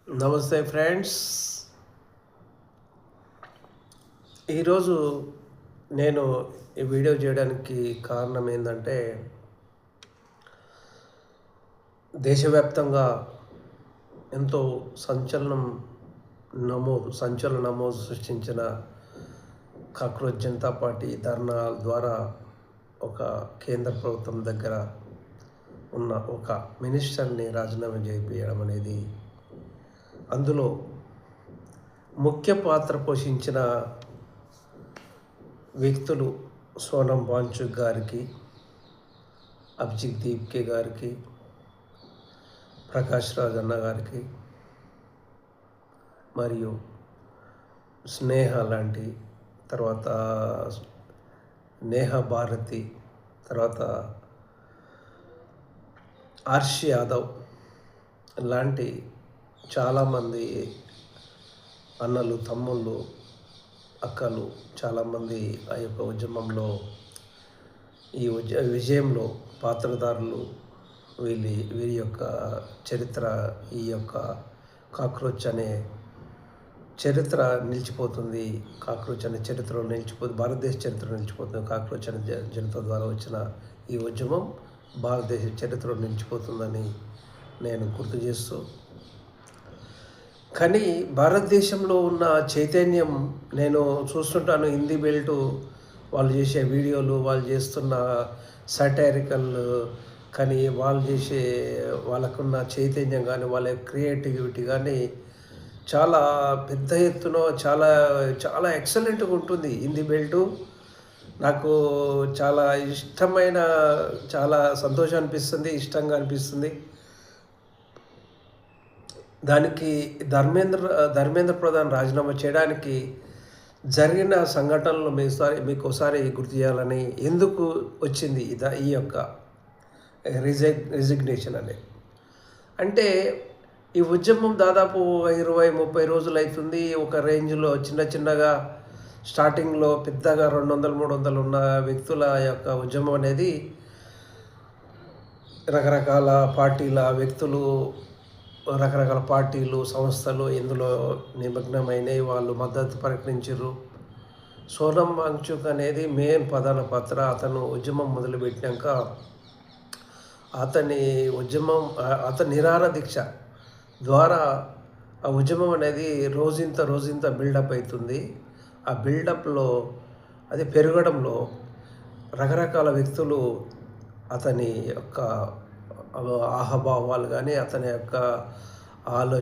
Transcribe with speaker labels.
Speaker 1: నమస్తే ఫ్రెండ్స్. ఈరోజు నేను ఈ వీడియో చేయడానికి కారణం ఏంటంటే, దేశవ్యాప్తంగా ఎంతో సంచలన నమోదు సృష్టించిన కాక్రోచ్ జనతా పార్టీ ధర్నా ద్వారా ఒక కేంద్ర ప్రభుత్వం దగ్గర ఉన్న ఒక మినిస్టర్ని రాజీనామా చేయించడం అనేది, అందులో ముఖ్య పాత్ర పోషించిన వ్యక్తులు సోనం వాంగ్చుక్ గారికి, అభిజిత్ దీప్కే గారికి, ప్రకాష్ రాజ్ అన్న గారికి, మరియు స్నేహ లాంటి, తర్వాత నేహా భారతి, తర్వాత హర్ష్ యాదవ్ లాంటి చాలామంది అన్నలు, తమ్ముళ్ళు, అక్కలు చాలామంది ఆ యొక్క ఉద్యమంలో, ఈ విజయంలో పాత్రధారులు. వీరి యొక్క చరిత్ర, ఈ యొక్క కాక్రోచ్ అనే చరిత్ర నిలిచిపోతుంది. కాక్రోచ్ అనే చరిత్రలో నిలిచిపోతుంది, భారతదేశ చరిత్రలో నిలిచిపోతుంది. కాక్రోచ్ అనే జనత ద్వారా వచ్చిన ఈ ఉద్యమం భారతదేశ చరిత్రలో నిలిచిపోతుందని నేను గుర్తు చేస్తూ, కానీ భారతదేశంలో ఉన్న చైతన్యం నేను చూస్తుంటాను. హిందీ బెల్ట్ వాళ్ళు చేసే వీడియోలు, వాళ్ళు చేస్తున్న సటైరికల్, కానీ వాళ్ళకున్న చైతన్యం కానీ, వాళ్ళ క్రియేటివిటీ కానీ చాలా పెద్ద ఎత్తున చాలా చాలా ఎక్సలెంట్గా ఉంటుంది. హిందీ బెల్టు నాకు చాలా ఇష్టమైన, చాలా సంతోషం అనిపిస్తుంది, ఇష్టంగా అనిపిస్తుంది. దానికి ధర్మేంద్ర ప్రధాన్ రాజీనామా చేయడానికి జరిగిన సంఘటనలు మీకు ఒకసారి గుర్తు చేయాలని, ఎందుకు వచ్చింది ఈ యొక్క రిజిగ్నేషన్ అనేది. అంటే ఈ ఉద్యమం దాదాపు 20-30 రోజులు అవుతుంది. ఒక రేంజ్లో చిన్నగా స్టార్టింగ్లో పెద్దగా 200-300 ఉన్న వ్యక్తుల యొక్క ఉద్యమం అనేది రకరకాల పార్టీల వ్యక్తులు, రకరకాల పార్టీలు, సంస్థలు ఇందులో నిమగ్నమైనవి. వాళ్ళు మద్దతు ప్రకటించారు. సోనం వాంగ్చుక్ అనేది మెయిన్ ప్రధాన పాత్ర. అతను ఉద్యమం మొదలుపెట్టినాక అతని నిరాహార దీక్ష ద్వారా ఆ ఉద్యమం అనేది రోజంత బిల్డప్ అవుతుంది. ఆ బిల్డప్లో, అది పెరగడంలో రకరకాల వ్యక్తులు అతని యొక్క ఆహభావాలు కానీ, అతని యొక్క